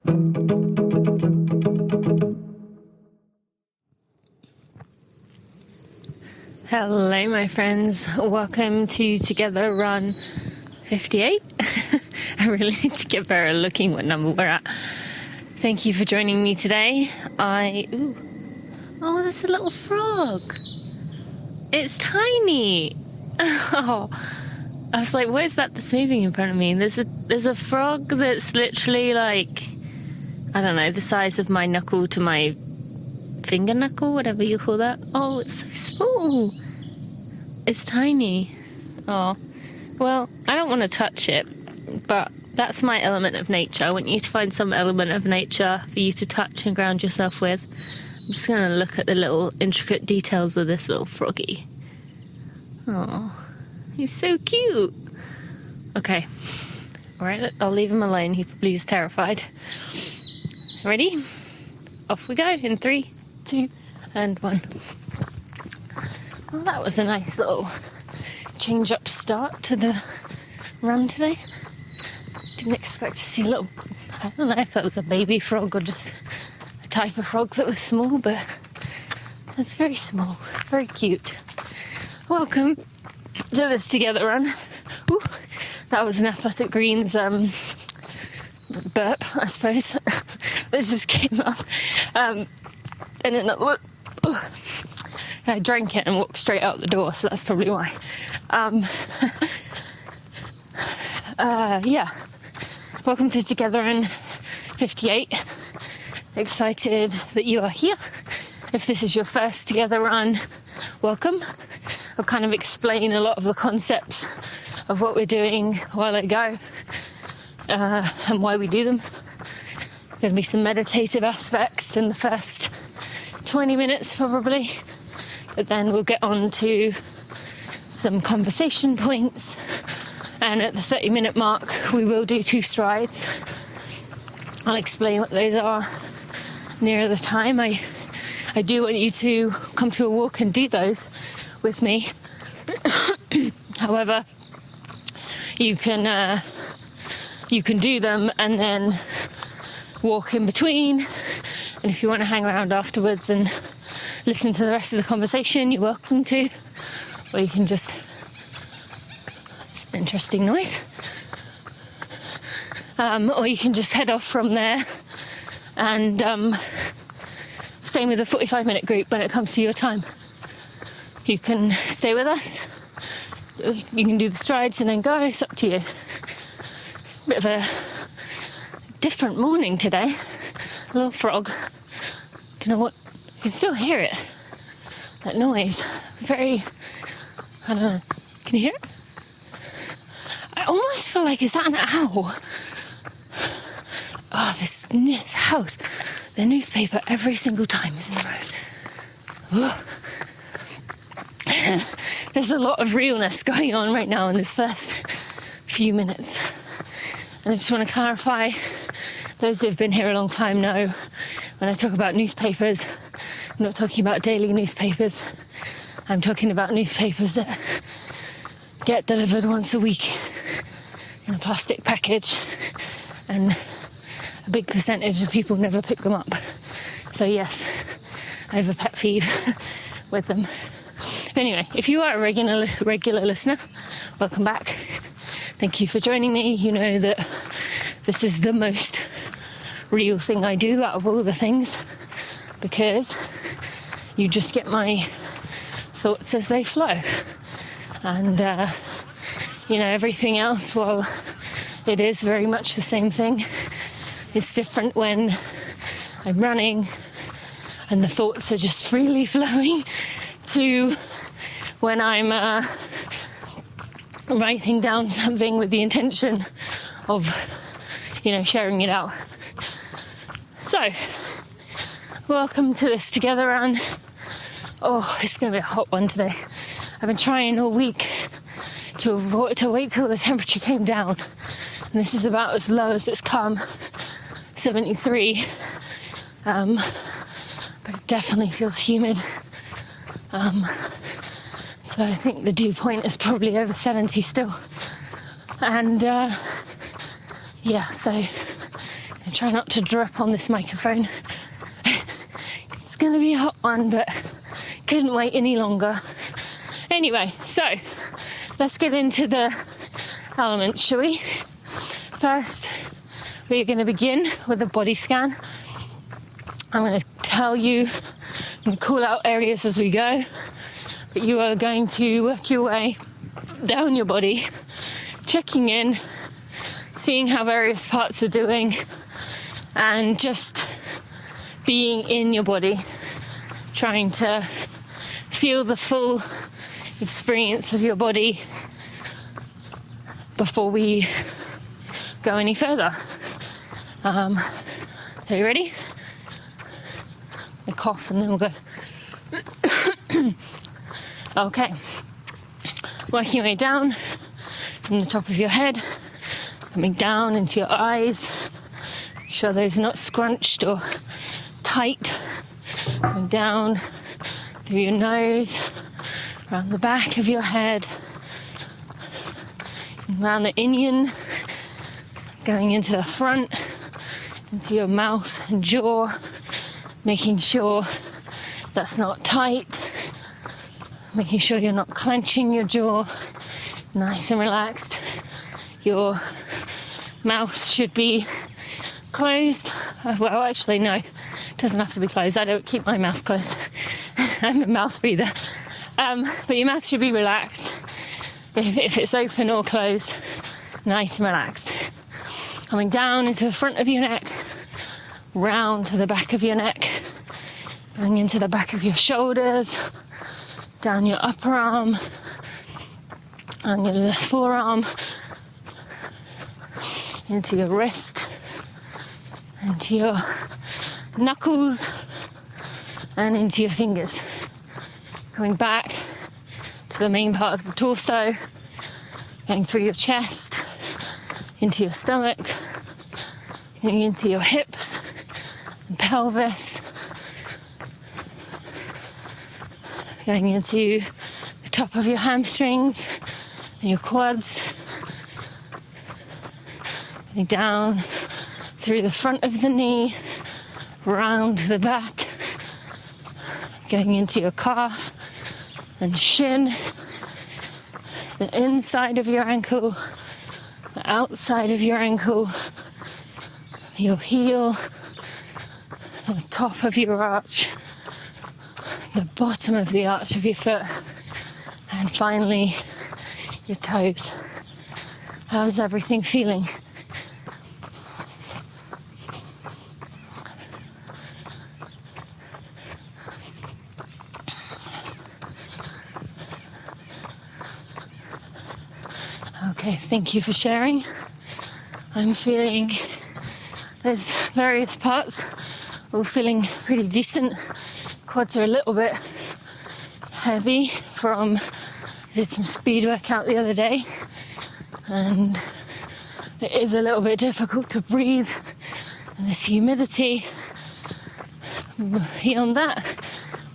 Hello my friends, welcome to Together Run 58. I really need to get better at looking what number we're at. Thank you for joining me today. Oh, there's a little frog. It's tiny. Oh, I was like, what is that that's moving in front of me? There's a frog that's literally like, I don't know, the size of my knuckle to my finger knuckle, whatever you call that. Oh, it's so small. It's tiny. Oh, well, I don't want to touch it, but that's my element of nature. I want you to find some element of nature for you to touch and ground yourself with. I'm just going to look at the little intricate details of this little froggy. Oh, he's so cute. Okay, all right, I'll leave him alone. He's terrified. Ready? Off we go in 3, 2, and 1. Well, that was a nice little change-up start to the run today. Didn't expect to see a little, I don't know if that was a baby frog or just a type of frog that was small, but it's very small, very cute. Welcome to this Together Run. Ooh, that was an Athletic Greens burp, I suppose, that just came up. And another one. I drank it and walked straight out the door, so that's probably why. Yeah. Welcome to Together Run 58. Excited that you are here. If this is your first Together Run, welcome. I'll kind of explain a lot of the concepts of what we're doing while I go and why we do them. There's going to be some meditative aspects in the first 20 minutes probably, but then we'll get on to some conversation points, and at the 30-minute mark we will do 2 strides. I'll explain what those are nearer the time. I do want you to come to a walk and do those with me. However, you can do them and then walk in between, and if you want to hang around afterwards and listen to the rest of the conversation, you're welcome to, or you can just, it's an interesting noise, or you can just head off from there. And same with the 45-minute group. When it comes to your time, you can stay with us, you can do the strides and then go. It's up to you. Bit of a different morning today. A little frog. Don't know what, you can still hear it. That noise. Very, I don't know. Can you hear it? I almost feel like, is that an owl? Oh, this house. The newspaper every single time is in the road. There's a lot of realness going on right now in this first few minutes. And I just want to clarify, those who have been here a long time know when I talk about newspapers, I'm not talking about daily newspapers. I'm talking about newspapers that get delivered once a week in a plastic package, and a big percentage of people never pick them up. So yes, I have a pet peeve with them. Anyway, if you are a regular listener, welcome back. Thank you for joining me. You know that this is the most real thing I do out of all the things, because you just get my thoughts as they flow. And, everything else, while it is very much the same thing, it's different when I'm running and the thoughts are just freely flowing to when I'm writing down something with the intention of, sharing it out. So, welcome to this Together Run. Oh, it's going to be a hot one today. I've been trying all week to wait till the temperature came down, and this is about as low as it's come, 73. But it definitely feels humid. So I think the dew point is probably over 70 still. And so And try not to drip on this microphone. It's going to be a hot one, but couldn't wait any longer. Anyway, so let's get into the elements, shall we? First, we're going to begin with a body scan. I'm going to tell you and call out areas as we go, but you are going to work your way down your body, checking in, seeing how various parts are doing, and just being in your body, trying to feel the full experience of your body before we go any further. Are you ready? I cough and then we'll go. Okay. Working your way down from the top of your head, coming down into your eyes. Make sure those are not scrunched or tight. Going down through your nose, around the back of your head, around the inion, going into the front, into your mouth and jaw, making sure that's not tight, making sure you're not clenching your jaw, nice and relaxed. Your mouth should be closed. Well, actually, no, it doesn't have to be closed. I don't keep my mouth closed. I'm a mouth breather. But your mouth should be relaxed. If it's open or closed, nice and relaxed. Coming down into the front of your neck, round to the back of your neck, going into the back of your shoulders, down your upper arm, and your forearm, into your wrist, into your knuckles, and into your fingers. Coming back to the main part of the torso, going through your chest, into your stomach, going into your hips and pelvis, going into the top of your hamstrings and your quads, going down through the front of the knee, round to the back, going into your calf and shin, the inside of your ankle, the outside of your ankle, your heel, the top of your arch, the bottom of the arch of your foot, and finally your toes. How's everything feeling? Okay, thank you for sharing. I'm feeling there's various parts all feeling pretty decent. Quads are a little bit heavy from did some speed workout the other day, and it is a little bit difficult to breathe and this humidity. Beyond that,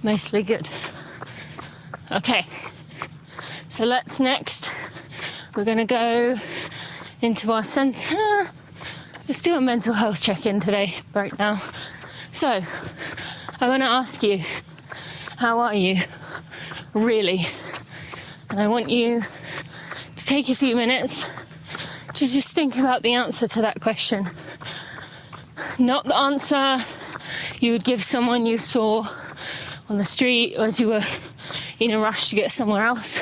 mostly good. Okay, so we're going to go into our centre. Let's do a mental health check-in today, right now. So, I want to ask you, how are you, really? And I want you to take a few minutes to just think about the answer to that question. Not the answer you would give someone you saw on the street or as you were in a rush to get somewhere else,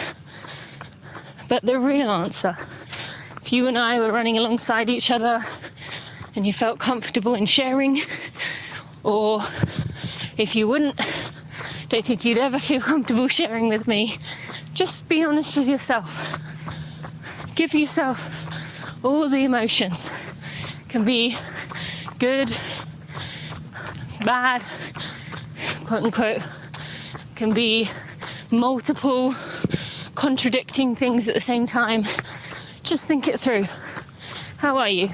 but the real answer. If you and I were running alongside each other and you felt comfortable in sharing, or if you don't think you'd ever feel comfortable sharing with me, just be honest with yourself. Give yourself all the emotions. Can be good, bad, quote unquote. Can be multiple contradicting things at the same time. Just think it through. How are you?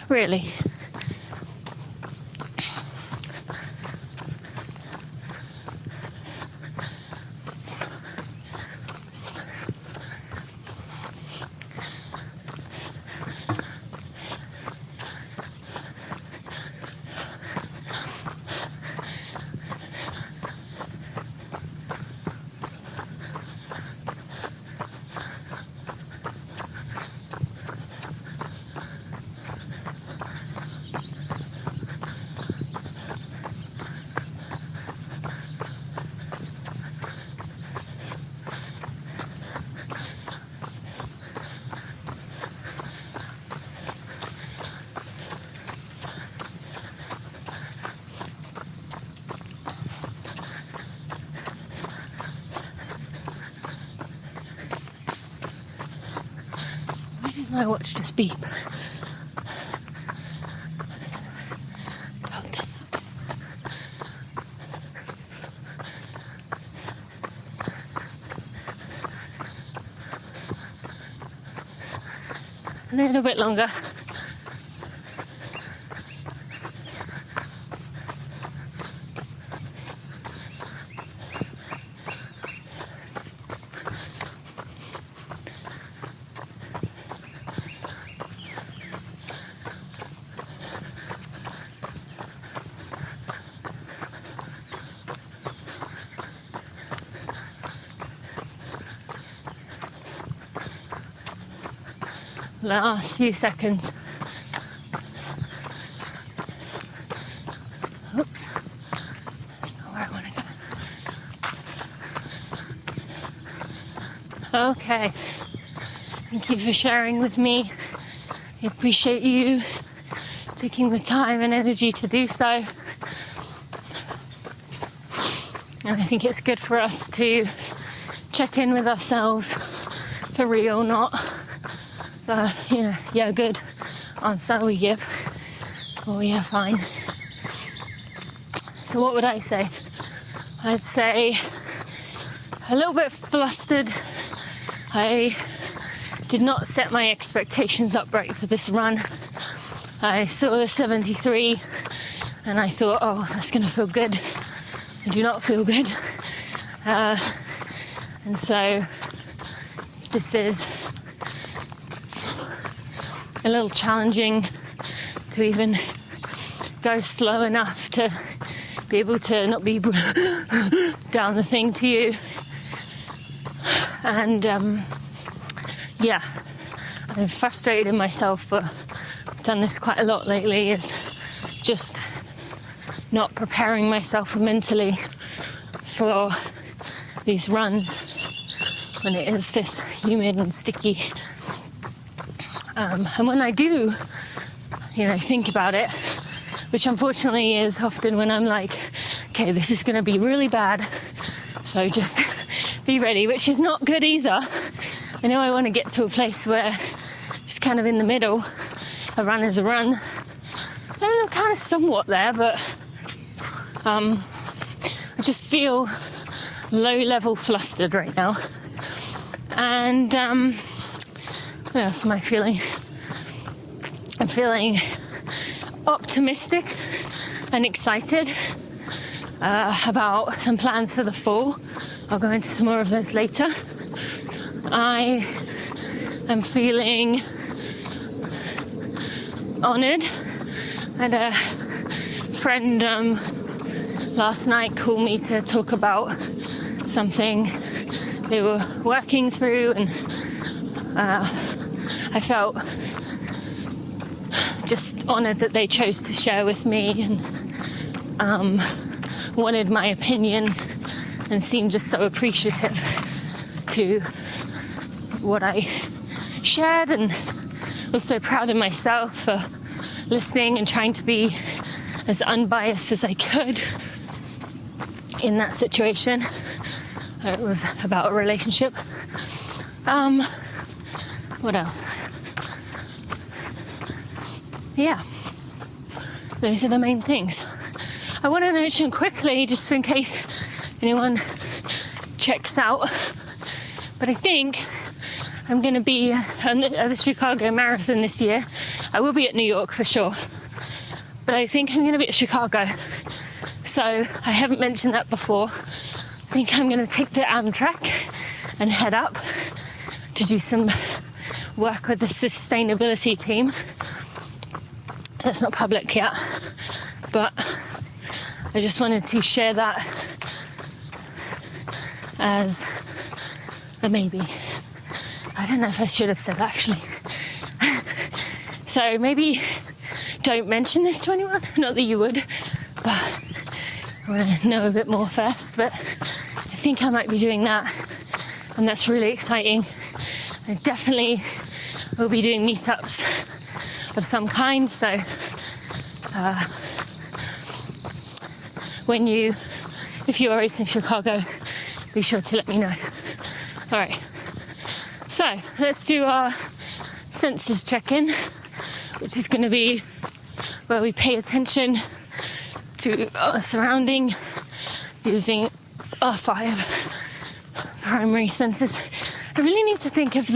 Really? My watch just beep. A little bit longer. Last few seconds. Oops, that's not where I want to go. Okay, thank you for sharing with me. I appreciate you taking the time and energy to do so. And I think it's good for us to check in with ourselves, for real, not yeah, good answer we give, or yeah, fine. So what would I say? I'd say a little bit flustered. I did not set my expectations up right for this run. I saw the 73 and I thought, oh, that's going to feel good. I do not feel good. And so this is a little challenging to even go slow enough to be able to not be down the thing to you. And yeah, I'm frustrated in myself, but I've done this quite a lot lately, is just not preparing myself mentally for these runs when it is this humid and sticky. And when I do, think about it, which unfortunately is often when I'm like, okay, this is going to be really bad, so just be ready, which is not good either. I know I want to get to a place where it's kind of in the middle. A run is a run. And I'm kind of somewhat there, but I just feel low-level flustered right now. And what else am I feeling? I'm feeling optimistic and excited about some plans for the fall. I'll go into some more of those later. I am feeling honoured. I had a friend last night call me to talk about something they were working through, and I felt just honoured that they chose to share with me and wanted my opinion, and seemed just so appreciative to what I shared, and was so proud of myself for listening and trying to be as unbiased as I could in that situation. It was about a relationship. What else? Yeah, those are the main things. I want to mention quickly, just in case anyone checks out, but I think I'm going to be at the Chicago Marathon this year. I will be at New York for sure, but I think I'm going to be at Chicago. So I haven't mentioned that before. I think I'm going to take the Amtrak and head up to do some work with the sustainability team. That's not public yet, but I just wanted to share that as a maybe. I don't know if I should have said that, actually. So maybe don't mention this to anyone. Not that you would, but I want to know a bit more first. But I think I might be doing that, and that's really exciting. I definitely will be doing meetups of some kind, so if you are based in Chicago, be sure to let me know. Alright, so let's do our senses check-in, which is going to be where we pay attention to our surrounding using our 5 primary senses. I really need to think of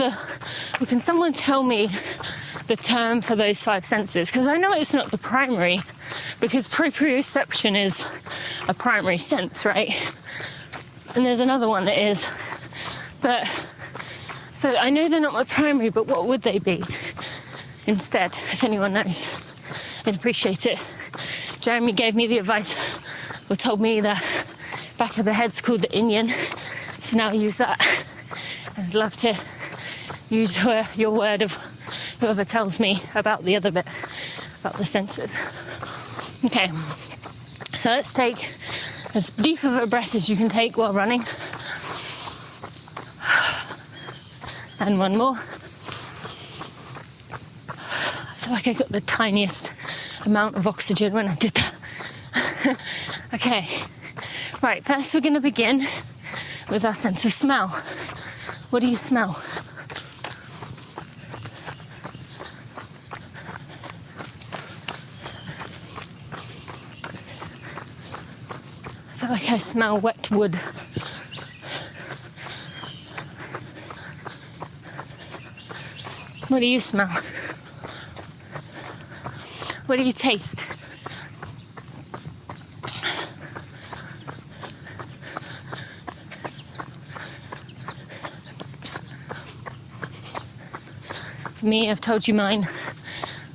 can someone tell me the term for those 5 senses? Because I know it's not the primary, because proprioception is a primary sense, right? And there's another one that is. But, so I know they're not my primary, but what would they be instead, if anyone knows? I'd appreciate it. Jeremy gave me the advice, or told me the back of the head's called the Inyan, so now I use that. I'd love to use your word of whoever tells me about the other bit, about the senses. Okay, so let's take as deep of a breath as you can take while running. And one more. I feel like I got the tiniest amount of oxygen when I did that. Okay, right, first we're going to begin with our sense of smell. What do you smell? I feel like I smell wet wood. What do you smell? What do you taste? For me, I've told you mine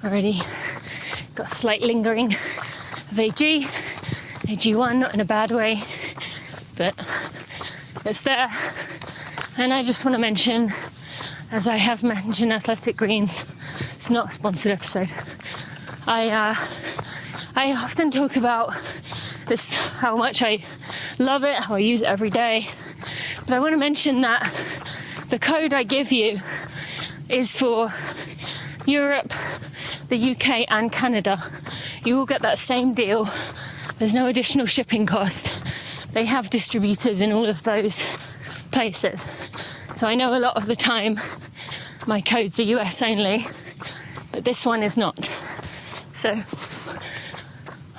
already. Got a slight lingering of AG1, not in a bad way, but it's there. And I just want to mention, as I have mentioned Athletic Greens, it's not a sponsored episode. I often talk about this, how much I love it, how I use it every day. But I want to mention that the code I give you is for Europe, the UK and Canada. You will get that same deal. There's no additional shipping cost. They have distributors in all of those places. So I know a lot of the time my codes are US only, but this one is not. So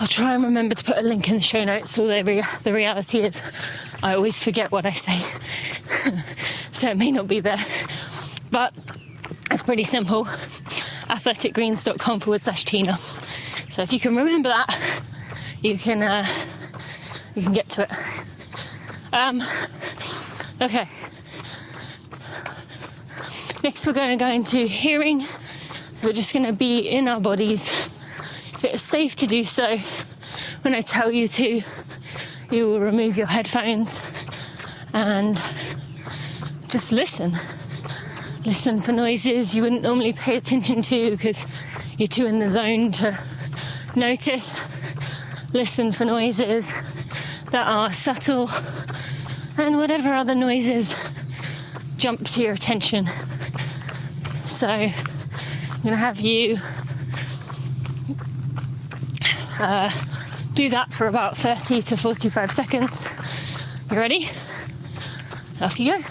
I'll try and remember to put a link in the show notes, although the reality is I always forget what I say. So it may not be there. But it's pretty simple. athleticgreens.com/Tina. So if you can remember that, you can get to it. Okay. Next we're going to go into hearing. So we're just going to be in our bodies. If it is safe to do so, when I tell you to, you will remove your headphones and just listen. Listen for noises you wouldn't normally pay attention to because you're too in the zone to notice. Listen for noises that are subtle, and whatever other noises jump to your attention. So I'm going to have you do that for about 30 to 45 seconds. You ready? Off you go.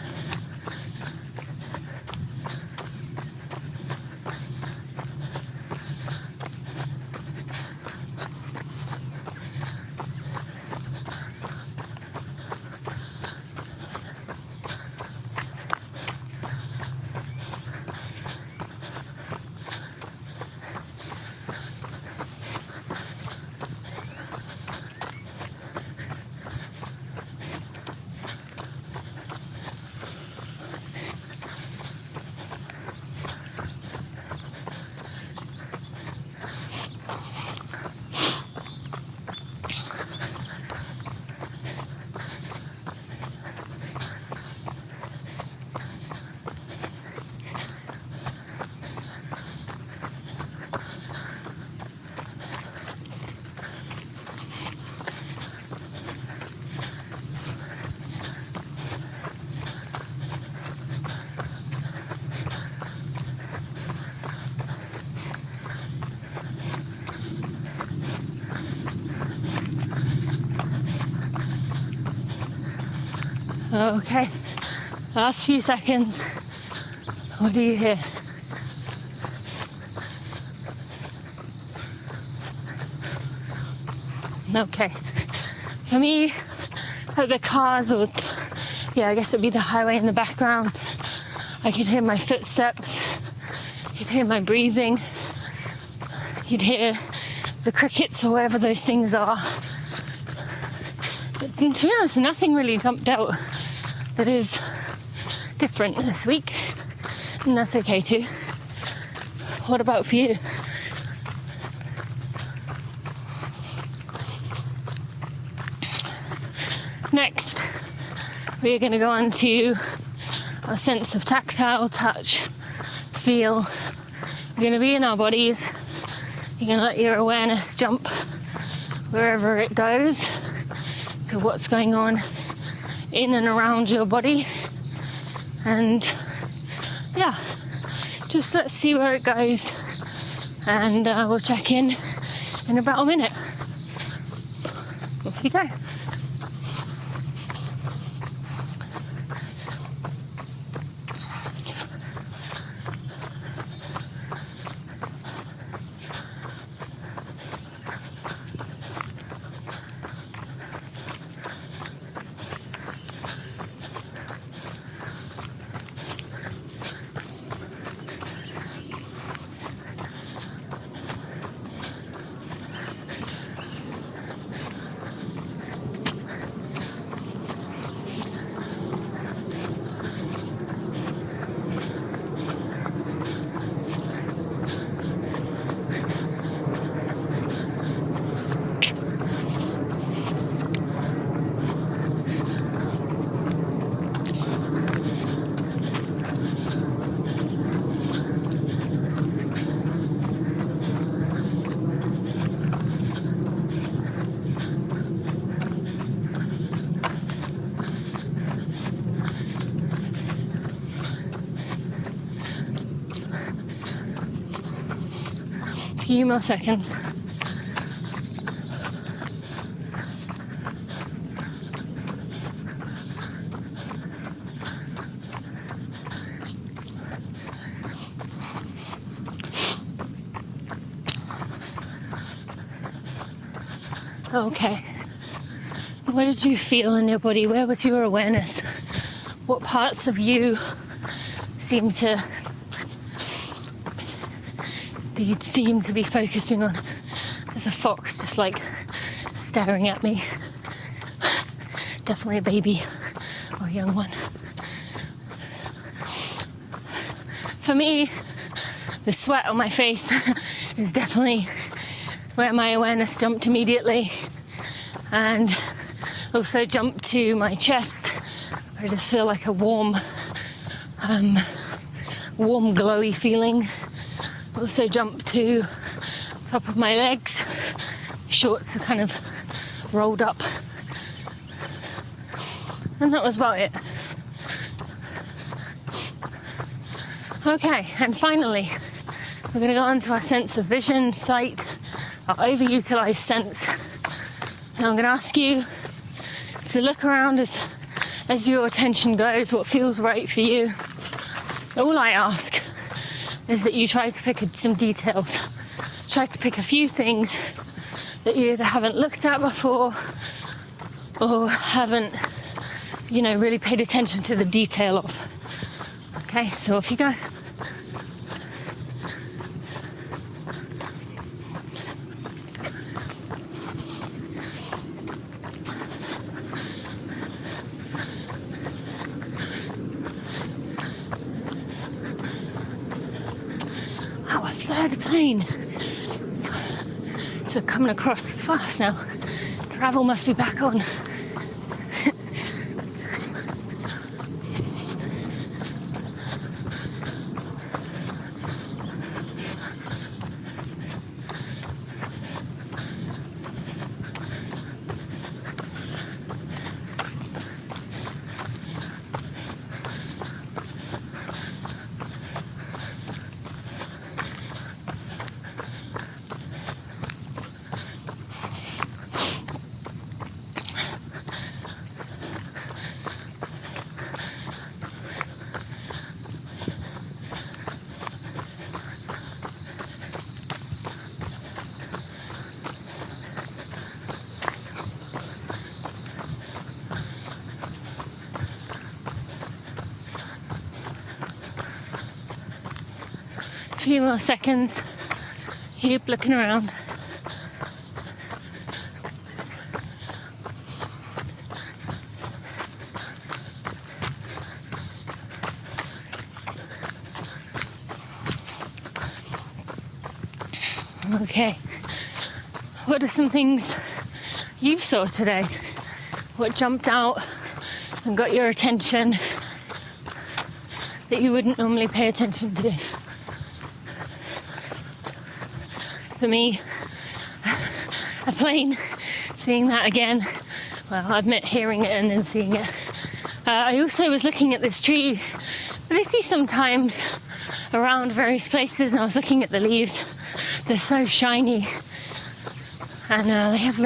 Okay, last few seconds. What do you hear? Okay. For me, the cars, or I guess it'd be the highway in the background, I could hear my footsteps, you'd hear my breathing, you'd hear the crickets or whatever those things are. But to be honest, nothing really jumped out that is different this week, and that's okay too. What about for you? Next, we are going to go on to our sense of tactile, touch, feel. We're going to be in our bodies. You're going to let your awareness jump wherever it goes to what's going on in and around your body. And just let's see where it goes. And we'll check in about a minute. Off you go. Few more seconds. Okay. What did you feel in your body? Where was your awareness? What parts of you you'd seem to be focusing on? There's a fox just like staring at me. Definitely a baby or a young one. For me, the sweat on my face is definitely where my awareness jumped immediately, and also jumped to my chest. I just feel like a warm, glowy feeling. Also jumped to top of my legs. Shorts are kind of rolled up. And that was about it. Okay, and finally, we're going to go on to our sense of vision, sight, our overutilized sense. And I'm going to ask you to look around as your attention goes, what feels right for you. All I ask is that you try to pick some details. Try to pick a few things that you either haven't looked at before or haven't, really paid attention to the detail of. Okay, so off you go. Wow, a third plane. So coming across fast now. Travel must be back on. few more seconds. Keep looking around. Okay, what are some things you saw today? What jumped out and got your attention that you wouldn't normally pay attention to? For me, a plane, seeing that again. Well, I admit hearing it and then seeing it. I also was looking at this tree that I see sometimes around various places, and I was looking at the leaves. They're so shiny, and they have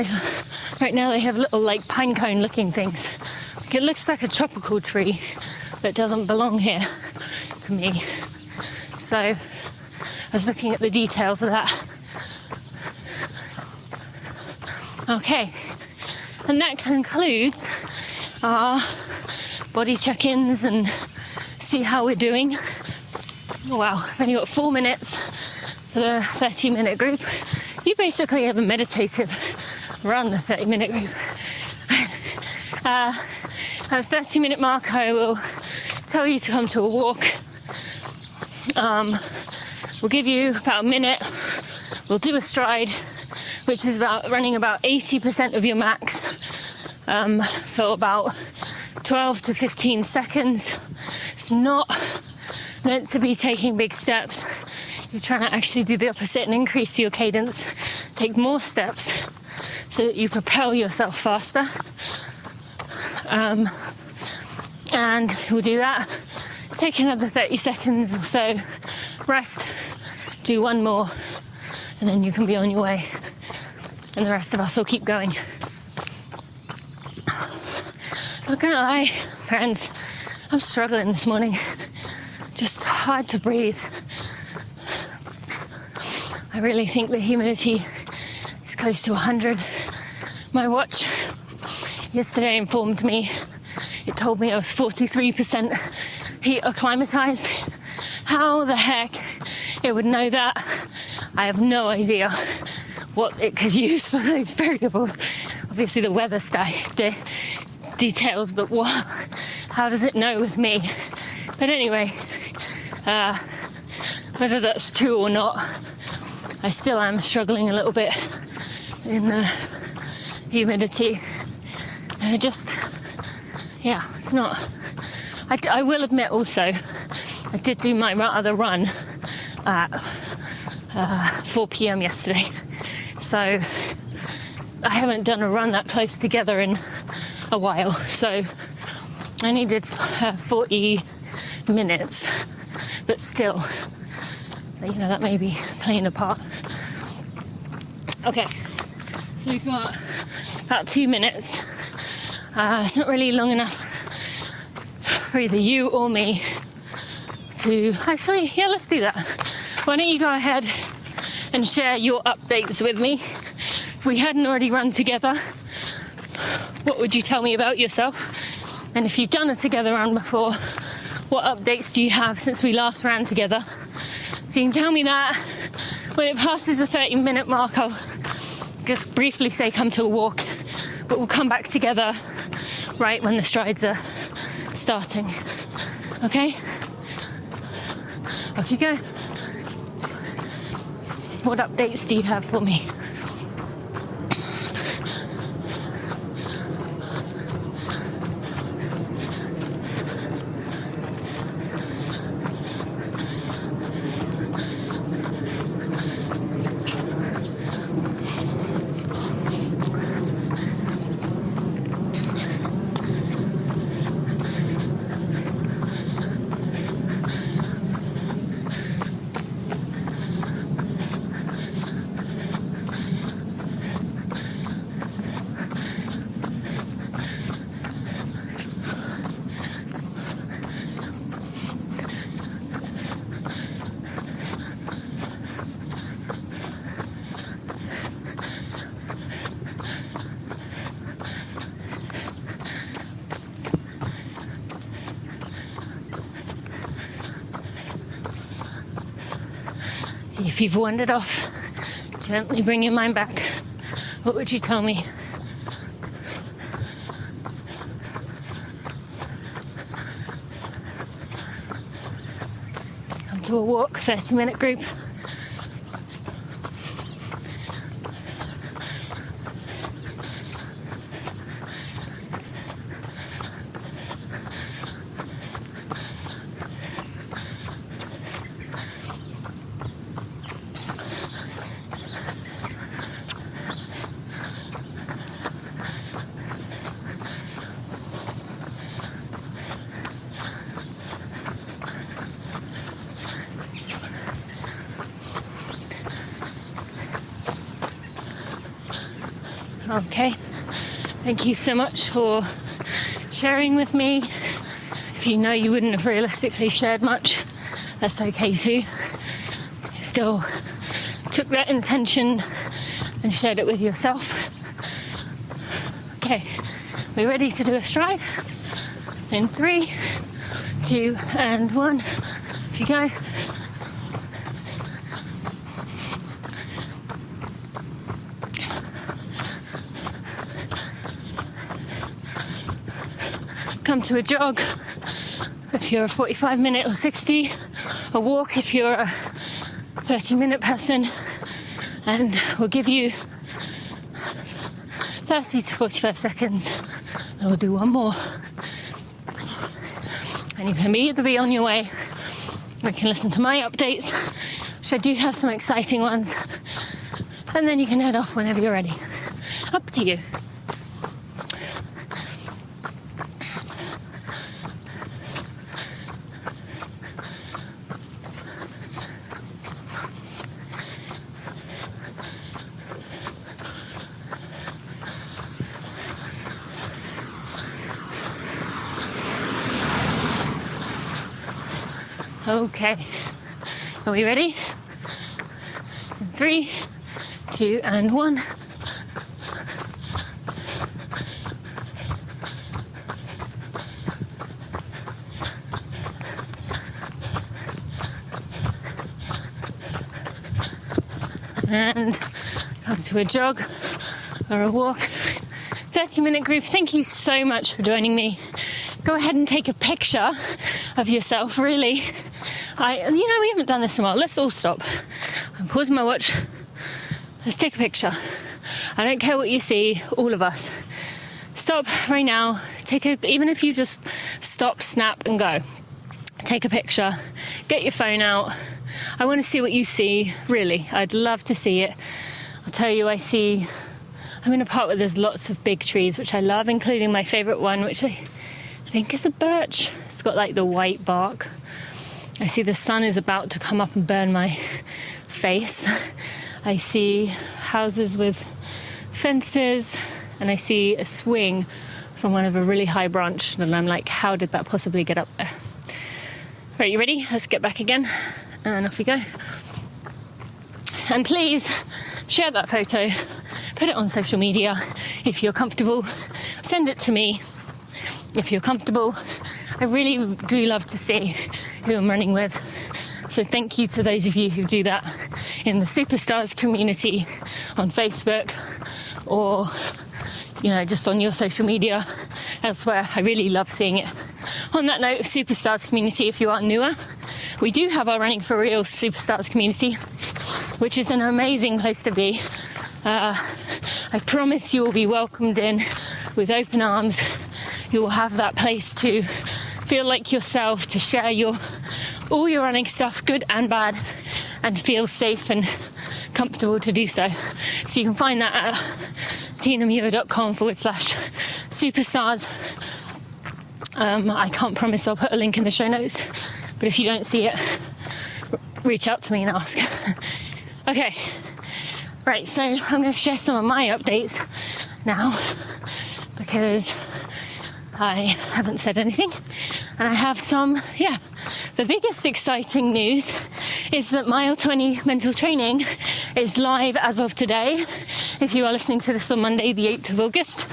little like pine cone looking things. Like, it looks like a tropical tree that doesn't belong here to me. So I was looking at the details of that. Okay, and that concludes our body check-ins and see how we're doing. Wow, I've only got 4 minutes for the 30-minute group. You basically have a meditative run, the 30-minute group. At the 30-minute mark, I will tell you to come to a walk. We'll give you about a minute. We'll do a stride, which is about running about 80% of your max for about 12 to 15 seconds. It's not meant to be taking big steps. You're trying to actually do the opposite and increase your cadence. Take more steps so that you propel yourself faster. And we'll do that. Take another 30 seconds or so. Rest. Do one more. And then you can be on your way. And the rest of us will keep going. Not gonna lie, friends, I'm struggling this morning. Just hard to breathe. I really think the humidity is close to 100. My watch yesterday informed me, it told me I was 43% heat acclimatized. How the heck it would know that? I have no idea what it could use for those variables. Obviously the weather details, but what? How does it know with me? But anyway, whether that's true or not, I still am struggling a little bit in the humidity. And it's not. I will admit also, I did do my other run at 4 p.m. yesterday. So I haven't done a run that close together in a while. So I needed 40 minutes, but still, that may be playing a part. Okay, so we've got about 2 minutes. It's not really long enough for either you or me to... Actually, yeah, let's do that. Why don't you go ahead and share your updates with me? If we hadn't already run together, what would you tell me about yourself? And if you've done a together run before, what updates do you have since we last ran together? So you can tell me that. When it passes the 30-minute mark, I'll just briefly say come to a walk, but we'll come back together right when the strides are starting. Okay? Off you go. What updates do you have for me? If you've wandered off, gently bring your mind back. What would you tell me? Come to a walk, 30-minute group. Okay, thank you so much for sharing with me. If you know you wouldn't have realistically shared much, that's okay too. You still took that intention and shared it with yourself. Okay, we're ready to do a stride. In 3, 2, and 1. Off you go. Come to a jog if you're a 45-minute or 60, a walk if you're a 30-minute person, and we'll give you 30 to 45 seconds, and we'll do one more. And you can either be on your way, or you can listen to my updates, which I do have some exciting ones, and then you can head off whenever you're ready. Up to you. Okay, are we ready? 3, 2, and 1. And come to a jog or a walk. 30-minute group. Thank you so much for joining me. Go ahead and take a picture of yourself, really. We haven't done this in a while. Let's all stop. I'm pausing my watch. Let's take a picture. I don't care what you see, all of us. Stop right now. Even if you just stop, snap, and go. Take a picture. Get your phone out. I want to see what you see, really. I'd love to see it. I'll tell you, I'm in a park where there's lots of big trees, which I love, including my favourite one, which I think is a birch. It's got like the white bark. I see the sun is about to come up and burn my face. I see houses with fences, and I see a swing from one of a really high branch, and I'm like, how did that possibly get up there? Right, you ready? Let's get back again, and off we go. And please share that photo, put it on social media if you're comfortable. Send it to me if you're comfortable. I really do love to see who I'm running with. So thank you to those of you who do that in the Superstars community on Facebook, or, just on your social media elsewhere. I really love seeing it. On that note, Superstars community, if you are newer, we do have our Running for Real Superstars community, which is an amazing place to be. I promise you will be welcomed in with open arms. You will have that place to feel like yourself, to share all your running stuff, good and bad, and feel safe and comfortable to do so. So you can find that at tinamuir.com/superstars. I can't promise I'll put a link in the show notes, but if you don't see it, reach out to me and ask. Okay, right, so I'm going to share some of my updates now, because I haven't said anything, and I have some, the biggest exciting news is that Mile 20 mental training is live as of today. If you are listening to this on Monday, the 8th of August,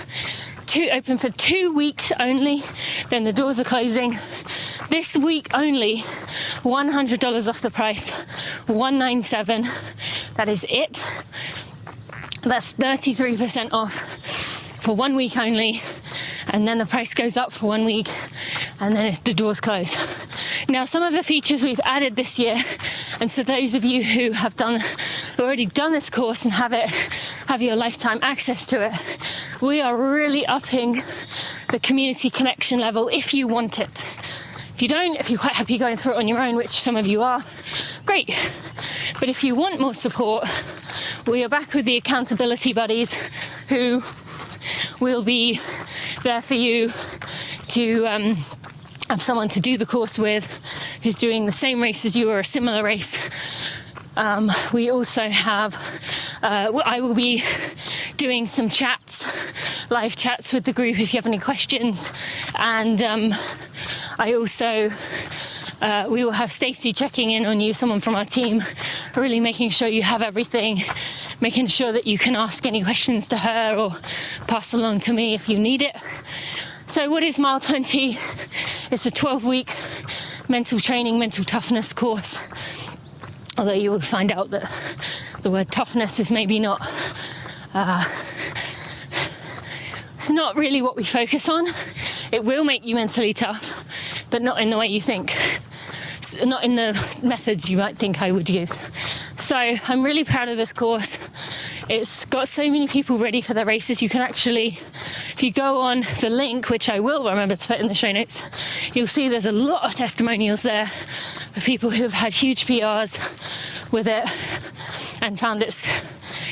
open for 2 weeks only, then the doors are closing. This week only, $100 off the price, 197. That is it. That's 33% off for 1 week only, and then the price goes up for 1 week, and then the doors close. Now, some of the features we've added this year, and so those of you who have already done this course and have your lifetime access to it, we are really upping the community connection level if you want it. If you don't, if you're quite happy going through it on your own, which some of you are, great. But if you want more support, we are back with the accountability buddies who will be there for you to have someone to do the course with who's doing the same race as you or a similar race. We also have, I will be doing some chats, live chats with the group if you have any questions. And I also, we will have Stacey checking in on you, someone from our team, really making sure you have everything, making sure that you can ask any questions to her or pass along to me if you need it. So what is Mile 20? It's a 12-week mental training, mental toughness course. Although you will find out that the word toughness is maybe not, it's not really what we focus on. It will make you mentally tough, but not in the way you think. Not in the methods you might think I would use. So I'm really proud of this course. It's got so many people ready for their races. You can actually, if you go on the link, which I will remember to put in the show notes, you'll see there's a lot of testimonials there of people who have had huge PRs with it and found it's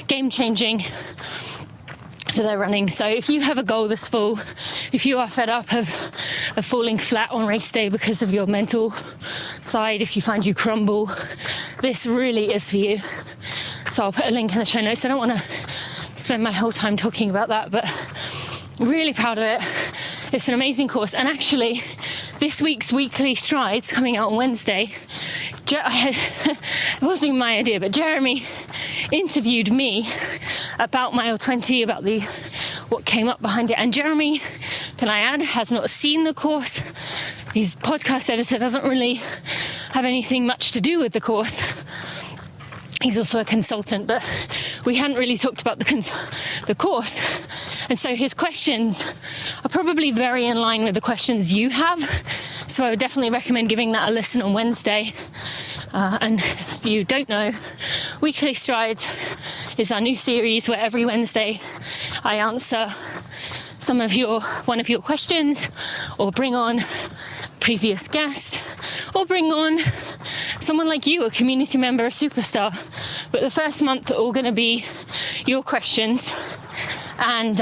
game-changing for their running. So if you have a goal this fall, if you are fed up of falling flat on race day because of your mental side, if you find you crumble, this really is for you. So I'll put a link in the show notes. I don't want to spend my whole time talking about that, but I'm really proud of it. It's an amazing course. And actually, this week's weekly strides coming out on Wednesday, it wasn't even my idea, but Jeremy interviewed me about Mile 20, about what came up behind it. And Jeremy, can I add, has not seen the course. His podcast editor doesn't really have anything much to do with the course. He's also a consultant, but we hadn't really talked about the course. And so his questions are probably very in line with the questions you have. So I would definitely recommend giving that a listen on Wednesday. And if you don't know, Weekly Strides is our new series where every Wednesday I answer one of your questions, or bring on previous guest, or bring on someone like you, a community member, a superstar. But the first month are all going to be your questions, and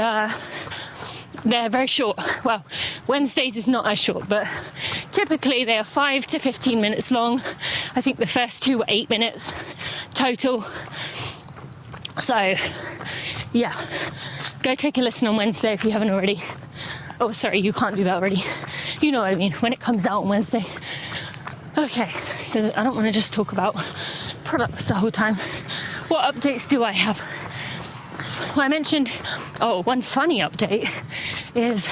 they're very short. Well, Wednesdays is not as short, but typically they are 5 to 15 minutes long. I think the first two were 8 minutes total. So, yeah, go take a listen on Wednesday if you haven't already. Oh, sorry, you can't do that already. You know what I mean, when it comes out on Wednesday. Okay, so I don't want to just talk about products the whole time. What updates do I have? Well, I mentioned, one funny update is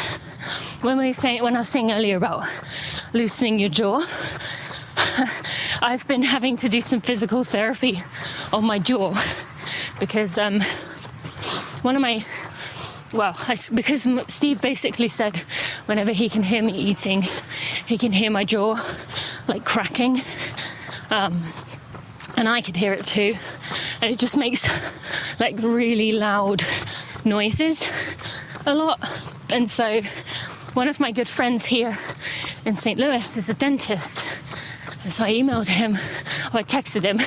when I was saying earlier about loosening your jaw, I've been having to do some physical therapy on my jaw because because Steve basically said whenever he can hear me eating, he can hear my jaw like cracking, and I could hear it too, and it just makes like really loud noises a lot. And so one of my good friends here in St. Louis is a dentist, and so I emailed him, or I texted him,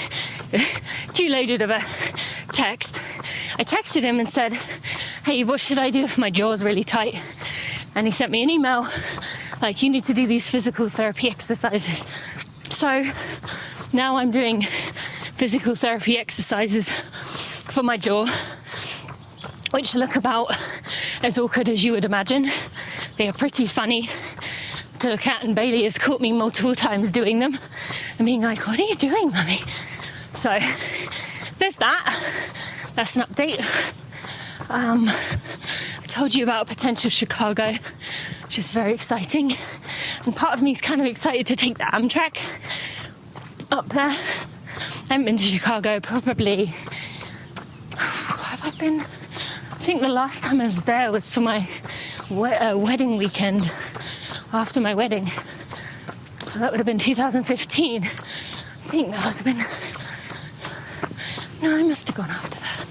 too loaded of a text. I texted him and said, hey, what should I do if my jaw's really tight? And he sent me an email like, you need to do these physical therapy exercises. So now I'm doing physical therapy exercises for my jaw, which look about as awkward as you would imagine. They are pretty funny to look at, and Bailey has caught me multiple times doing them and being like, what are you doing, mummy? So there's that. That's an update. I told you about potential Chicago, which is very exciting. And part of me is kind of excited to take the Amtrak up there. haven't been to Chicago probably... Have I been? I think the last time I was there was for my wedding weekend, after my wedding. So that would have been 2015. I think that must have been... No, I must have gone after that.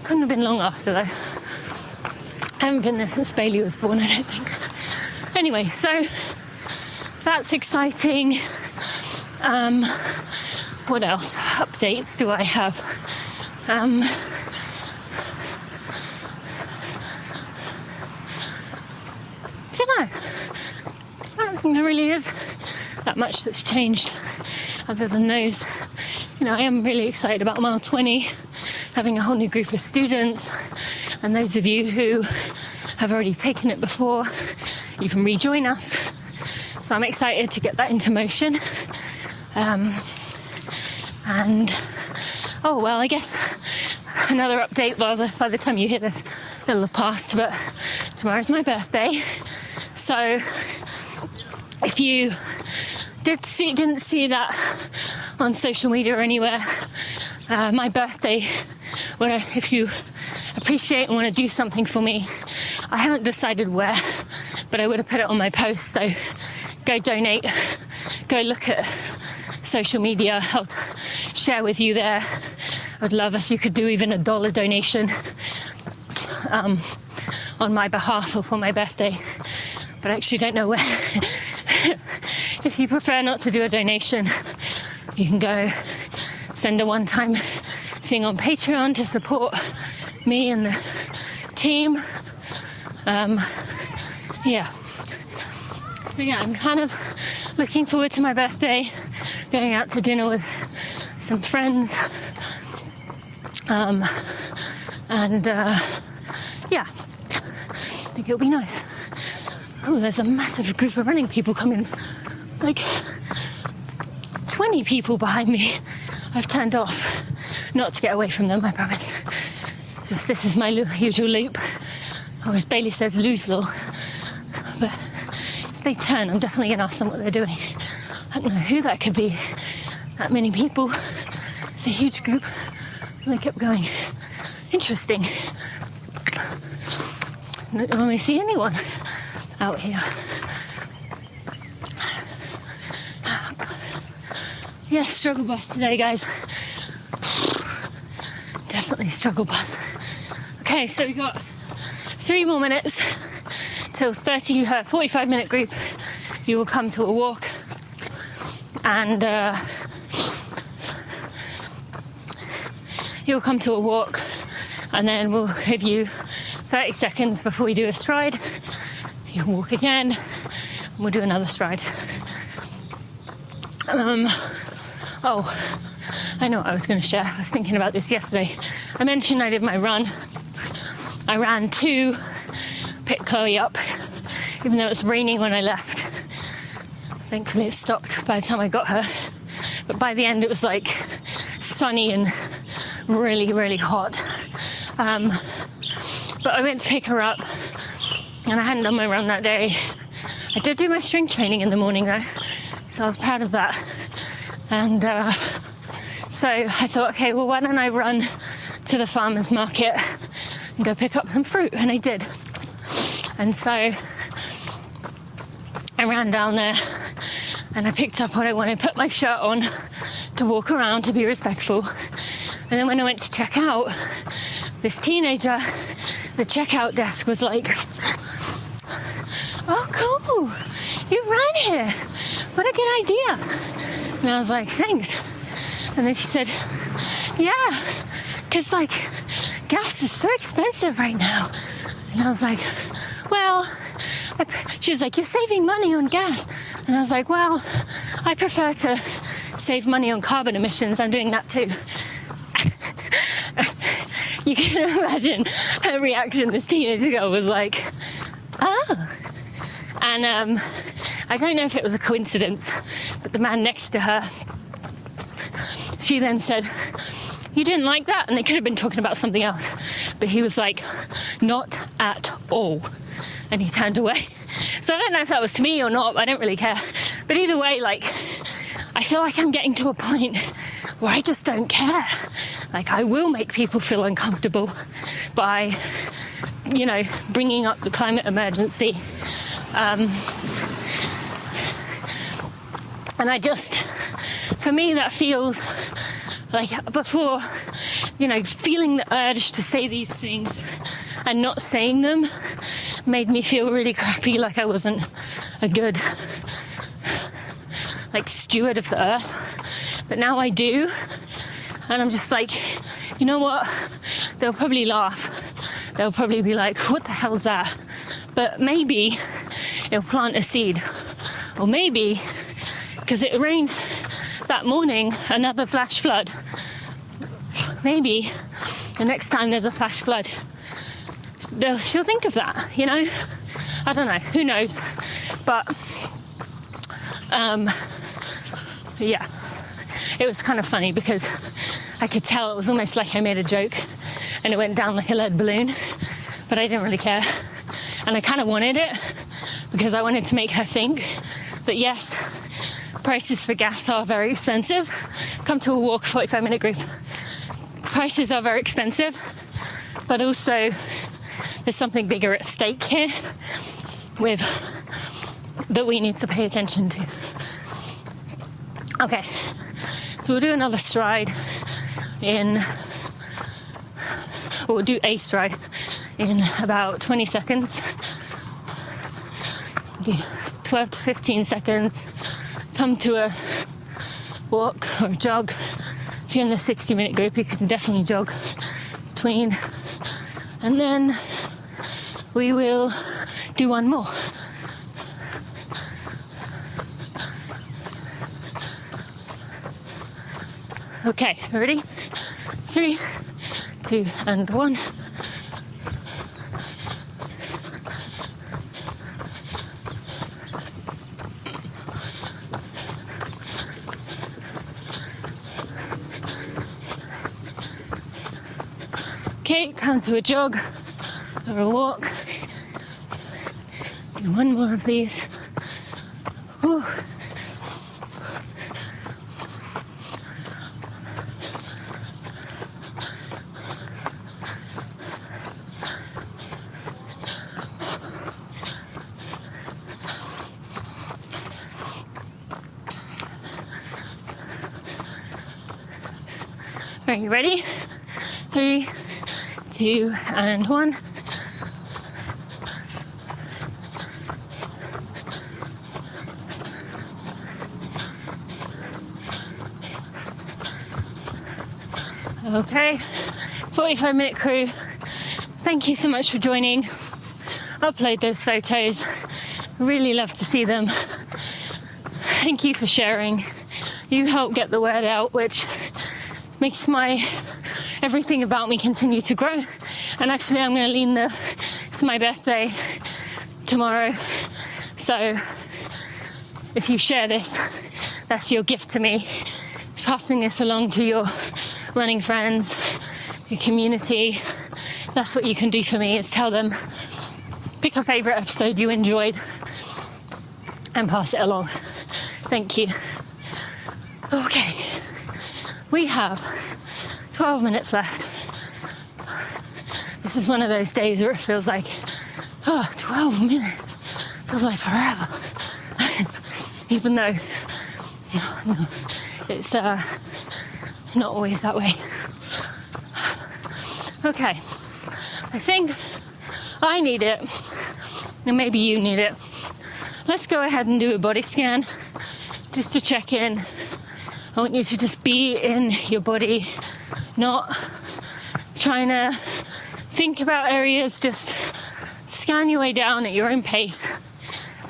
Couldn't have been long after though. I haven't been there since Bailey was born, I don't think. Anyway, so that's exciting. What else? Updates do I have? I don't know. I don't think there really is that much that's changed other than those. I am really excited about Mile 20, having a whole new group of students, and those of you who have already taken it before, you can rejoin us. So I'm excited to get that into motion. I guess another update, by the time you hear this, it'll have passed, but tomorrow's my birthday. So if you didn't see that on social media or anywhere, my birthday, if you appreciate and want to do something for me, I haven't decided where, but I would have put it on my post, so go donate, go look at social media, I'll share with you there. I'd love if you could do even $1 donation on my behalf or for my birthday, but I actually don't know where. If you prefer not to do a donation, you can go send a one-time thing on Patreon to support me and the team. So I'm kind of looking forward to my birthday, going out to dinner with some friends. I think it'll be nice. Oh, there's a massive group of running people coming. Like 20 people behind me. I've turned off. Not to get away from them, I promise. Just this is my usual loop. Or as Bailey says, loosel. But if they turn, I'm definitely going to ask them what they're doing. I don't know who that could be. That many people. It's a huge group. And they kept going. Interesting. I don't normally see anyone out here. Oh, God. Yeah, struggle bus today, guys. Definitely struggle bus. Okay, so we got 3 more minutes till 45-minute group. You will come to a walk, and then we'll give you 30 seconds before we do a stride. You can walk again, and we'll do another stride. I know what I was going to share. I was thinking about this yesterday. I mentioned I did my run. I ran to pick Chloe up, even though it was raining when I left. Thankfully it stopped by the time I got her. But by the end it was like sunny and really, really hot. But I went to pick her up, and I hadn't done my run that day. I did do my strength training in the morning though, so I was proud of that. And so I thought, okay, well, why don't I run to the farmer's market and go pick up some fruit? And I did. And so I ran down there and I picked up what I wanted, put my shirt on to walk around, to be respectful. And then when I went to check out, this teenager, the checkout desk was like, oh, cool, you ran here. What a good idea. And I was like, thanks. And then she said, yeah, because, like, gas is so expensive right now. And I was like, well, she was like, you're saving money on gas. And I was like, well, I prefer to save money on carbon emissions. I'm doing that too. You can imagine her reaction. This teenage girl was like, oh. And I don't know if it was a coincidence, but the man next to her, she then said, you didn't like that? And they could have been talking about something else. But he was like, not at all. And he turned away. So I don't know if that was to me or not, but I don't really care. But either way, like, I feel like I'm getting to a point where I just don't care. Like, I will make people feel uncomfortable by, bringing up the climate emergency. And for me, that feels like before, feeling the urge to say these things and not saying them made me feel really crappy, like I wasn't a good, steward of the earth. But now I do, and I'm just like, you know what? They'll probably laugh. They'll probably be like, what the hell's that? But maybe it'll plant a seed. Or maybe, because it rained that morning, another flash flood. Maybe the next time there's a flash flood, she'll think of that, I don't know, who knows? But, yeah, it was kind of funny because I could tell it was almost like I made a joke and it went down like a lead balloon, but I didn't really care. And I kind of wanted it because I wanted to make her think that, yes, prices for gas are very expensive. Come to a walk, 45-minute group. Prices are very expensive, but also there's something bigger at stake here that we need to pay attention to. Okay, so we'll do another stride we'll do a stride in about 20 seconds. 12 to 15 seconds. Come to a walk or a jog. If you're in the 60-minute group, you can definitely jog between. And then we will do one more. Okay, ready? 3, 2, and 1. Okay, come to a jog or a walk. Do one more of these. Whew. Are you ready? 3, 2, and 1. Okay, 45-minute crew. Thank you so much for joining. Upload those photos. Really love to see them. Thank you for sharing. You help get the word out, which makes everything about me continue to grow. And actually, I'm going to lean it's my birthday tomorrow. So if you share this, that's your gift to me. Passing this along to your running friends, your community. That's what you can do for me, is tell them, pick a favourite episode you enjoyed and pass it along. Thank you. Okay, we have 12 minutes left. This is one of those days where it feels like, 12 minutes feels like forever. Even though it's not always that way. Okay, I think I need it, and maybe you need it. Let's go ahead and do a body scan just to check in. I want you to just be in your body, not trying to think about areas, just scan your way down at your own pace,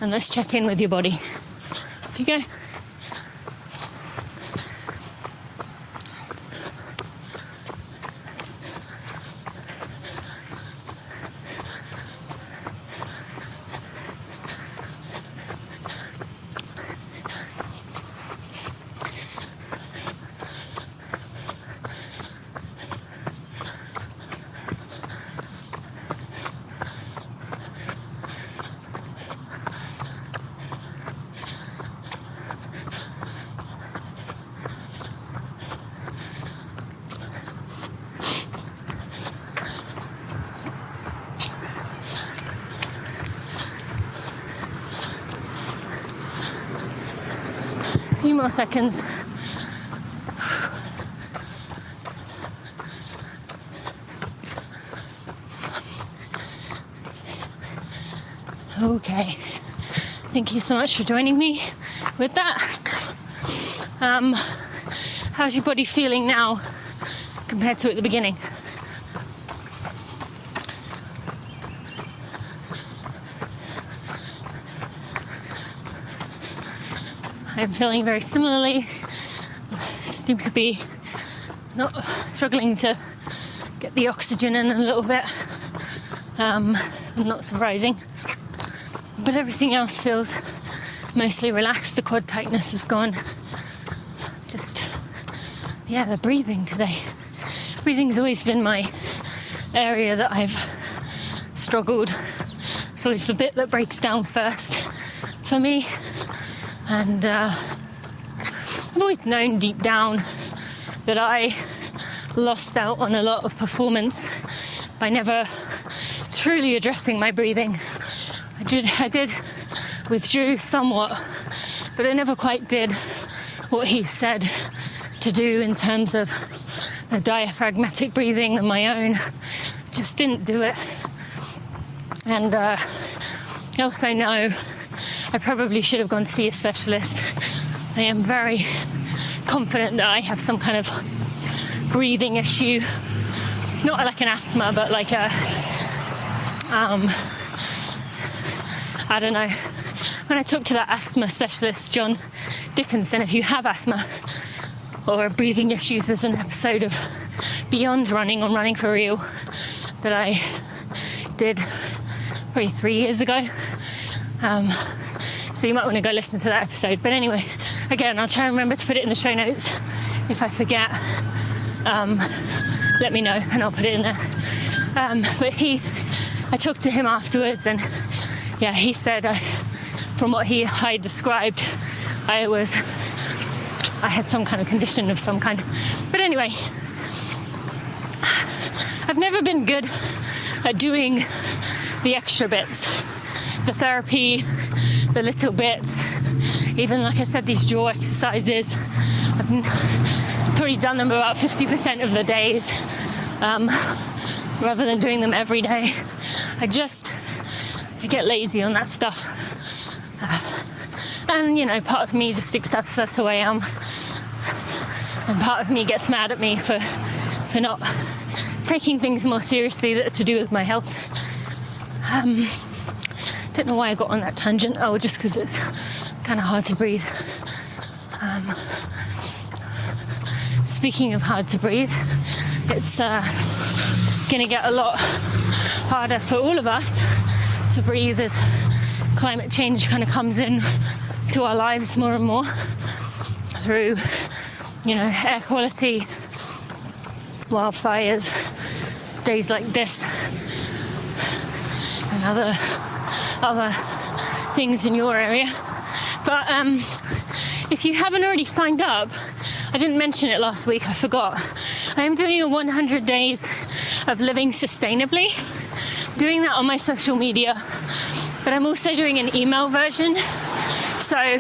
and let's check in with your body. Off you go. few more seconds. Okay, thank you so much for joining me with that. How's your body feeling now compared to at the beginning? I'm feeling very similarly. Seem to be not struggling to get the oxygen in a little bit. Not surprising. But everything else feels mostly relaxed. The quad tightness is gone. Just, the breathing today. Breathing's always been my area that I've struggled. So it's the bit that breaks down first for me. And I've always known deep down that I lost out on a lot of performance by never truly addressing my breathing. I did withdrew somewhat, but I never quite did what he said to do in terms of the diaphragmatic breathing and my own. Just didn't do it. And I also know I probably should have gone to see a specialist. I am very confident that I have some kind of breathing issue. Not like an asthma, but like a I don't know. When I talked to that asthma specialist, John Dickinson, if you have asthma or breathing issues, there's an episode of Beyond Running on Running for Real that I did probably 3 years ago. So you might want to go listen to that episode. But anyway, again, I'll try and remember to put it in the show notes. If I forget, let me know and I'll put it in there. But I talked to him afterwards, and he said, from what I described, I had some kind of condition of some kind. But anyway, I've never been good at doing the extra bits, the therapy, the little bits, even like I said, these jaw exercises. I've probably done them about 50% of the days, rather than doing them every day. I get lazy on that stuff. And, part of me just accepts that's who I am. And part of me gets mad at me for not taking things more seriously that are to do with my health. Don't know why I got on that tangent. Oh, just because it's kind of hard to breathe. Speaking of hard to breathe, it's going to get a lot harder for all of us to breathe as climate change kind of comes in to our lives more and more through, air quality, wildfires, days like this, and other things in your area. But if you haven't already signed up, I didn't mention it last week, I forgot. I am doing a 100 days of living sustainably, doing that on my social media, but I'm also doing an email version. So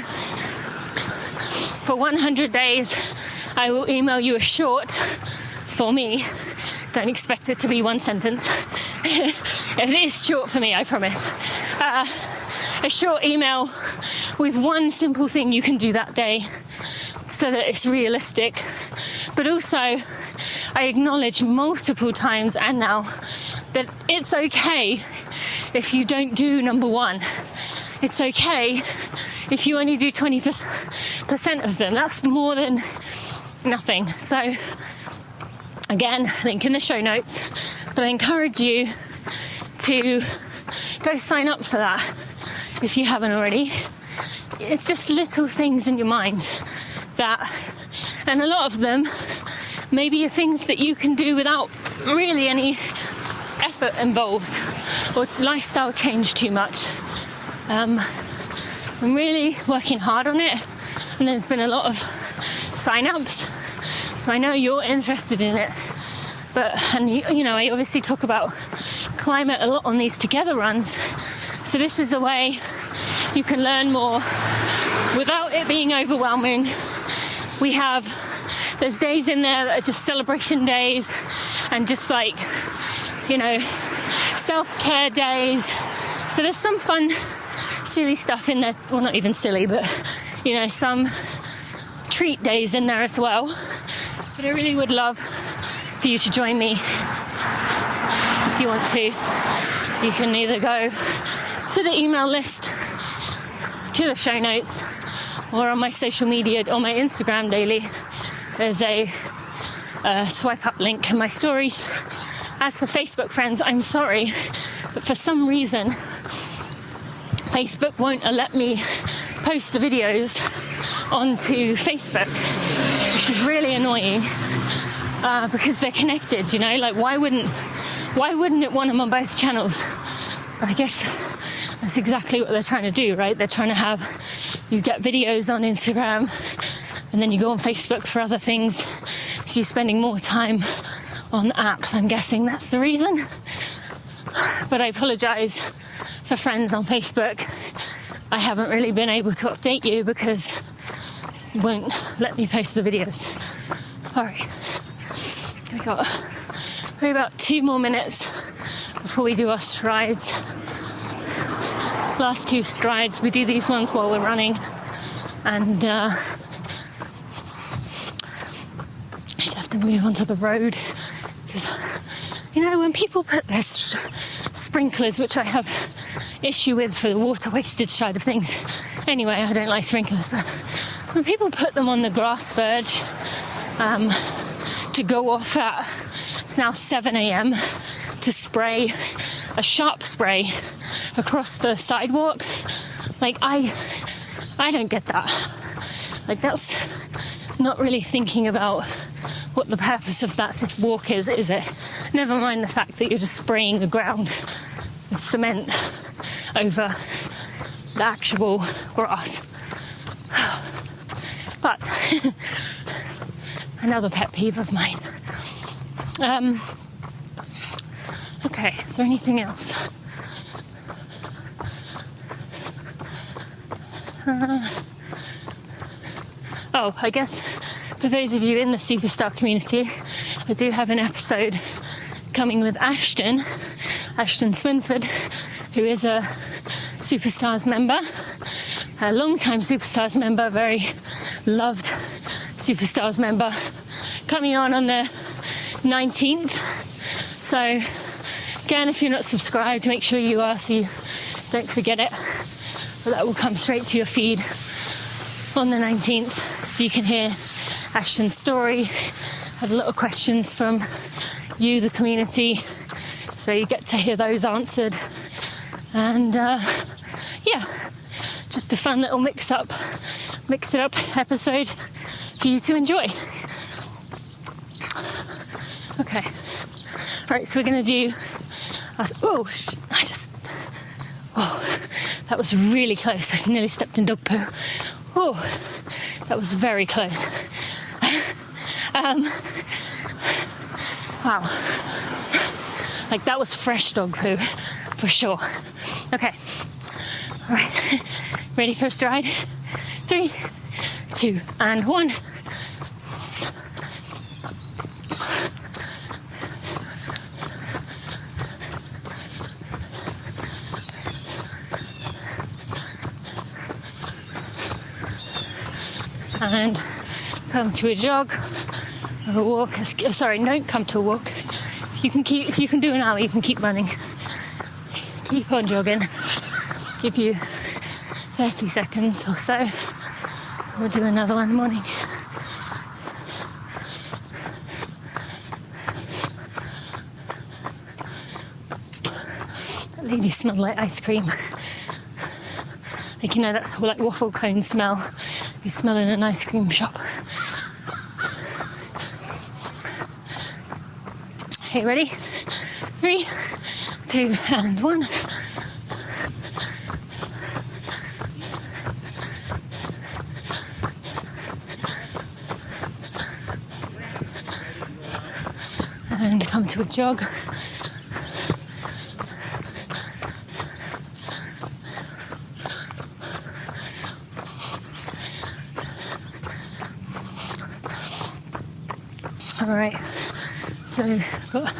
for 100 days, I will email you a short, for me, don't expect it to be one sentence. It is short for me, I promise. A short email with one simple thing you can do that day so that it's realistic. But also, I acknowledge multiple times and now that it's okay if you don't do number one. It's okay if you only do 20% of them. That's more than nothing. So, again, link in the show notes. But I encourage you to go sign up for that if you haven't already. It's just little things in your mind that, and a lot of them maybe are things that you can do without really any effort involved or lifestyle change too much. I'm really working hard on it, and there's been a lot of sign-ups, so I know you're interested in it. But, and you know, I obviously talk about climate a lot on these together runs, so this is a way you can learn more without it being overwhelming. There's days in there that are just celebration days and just like, you know, self-care days. So there's some fun, silly stuff in there. Well, not even silly, but, you know, some treat days in there as well. But I really would love for you to join me. If you want to, you can either go to the email list, to the show notes, or on my social media, on my Instagram daily. There's a swipe up link in my stories. As for Facebook friends, I'm sorry, but for some reason, Facebook won't let me post the videos onto Facebook, which is really annoying, because they're connected, you know, like why wouldn't it want them on both channels? But I guess that's exactly what they're trying to do, right? They're trying to have you get videos on Instagram and then you go on Facebook for other things, so you're spending more time on the apps. I'm guessing that's the reason. But I apologise for friends on Facebook. I haven't really been able to update you because it won't let me post the videos. Alright, we got maybe about 2 more minutes before we do our strides. Last 2 strides, we do these ones while we're running, and I just have to move onto the road because, you know, when people put their sprinklers, which I have issue with for the water wastage side of things. Anyway, I don't like sprinklers, but when people put them on the grass verge to go off at, it's now 7 a.m, to spray a sharp spray across the sidewalk, like I don't get that. Like, that's not really thinking about what the purpose of that walk is it? Never mind the fact that you're just spraying the ground with cement over the actual grass. But another pet peeve of mine. Okay, is there anything else? I guess for those of you in the Superstar community, I do have an episode coming with Ashton Swinford, who is a Superstars member, a long-time Superstars member, very loved Superstars member, coming on the 19th. So again, if you're not subscribed, make sure you are so you don't forget it. But that will come straight to your feed on the 19th, so you can hear Ashton's story, have a lot of questions from you, the community, so you get to hear those answered. And yeah, just a fun little mix it up episode for you to enjoy. Okay, right, so we're gonna do that was really close. I nearly stepped in dog poo. Oh, that was very close. Wow. Like, that was fresh dog poo, for sure. Okay. All right. Ready for a stride? 3, 2, and 1. And come to a jog or a walk. Sorry, don't come to a walk. If you can do an hour, you can keep running. Keep on jogging. Give you 30 seconds or so. We'll do another one in the morning. That lady smelled like ice cream. Like, you know, that like waffle cone smell. You smell in an ice cream shop. Okay, ready? 3, 2, and 1. And come to a jog. Alright, so I've got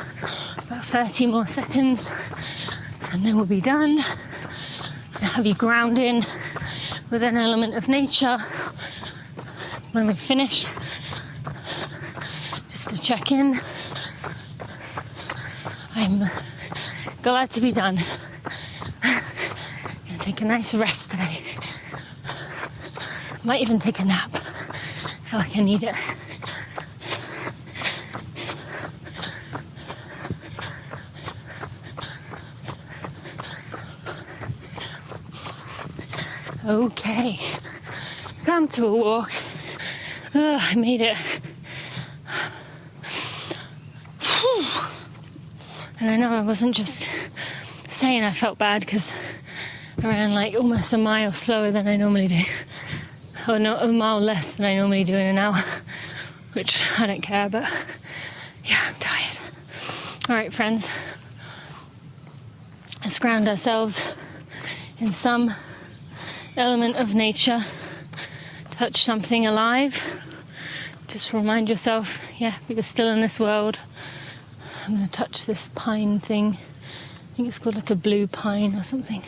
about 30 more seconds and then we'll be done. I'll have you ground in with an element of nature when we finish, just to check in. I'm glad to be done. Gonna take a nice rest today. Might even take a nap. I feel like I need it. Okay, come to a walk. Oh, I made it. Whew. And I know I wasn't just saying I felt bad because I ran like almost a mile slower than I normally do. Or no, a mile less than I normally do in an hour. Which I don't care, but yeah, I'm tired. Alright, friends. Let's ground ourselves in some element of nature. Touch something alive. Just remind yourself, yeah, you're still in this world. I'm going to touch this pine thing. I think it's called like a blue pine or something.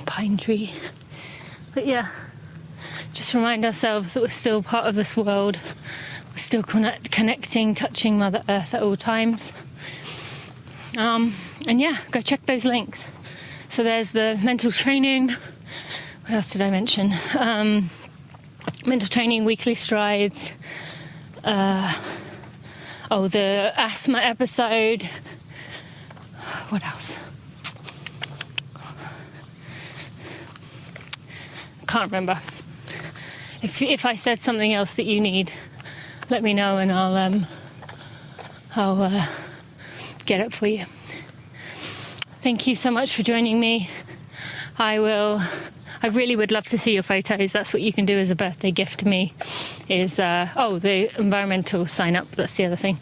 Pine tree. But yeah, just remind ourselves that we're still part of this world. We're still connecting, touching Mother Earth at all times. And yeah, go check those links. So there's the mental training. What else did I mention? Mental training, weekly strides. The asthma episode. What else? Can't remember. If I said something else that you need, let me know and I'll get it for you. Thank you so much for joining me. I really would love to see your photos. That's what you can do as a birthday gift to me. Is the environmental sign up. That's the other thing.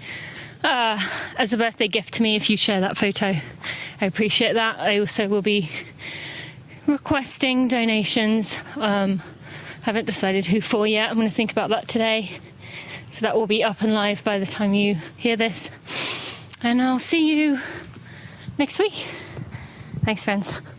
As a birthday gift to me, if you share that photo, I appreciate that. I also will be requesting donations. Haven't decided who for yet. I'm going to think about that today. So that will be up and live by the time you hear this. And I'll see you next week. Thanks, friends.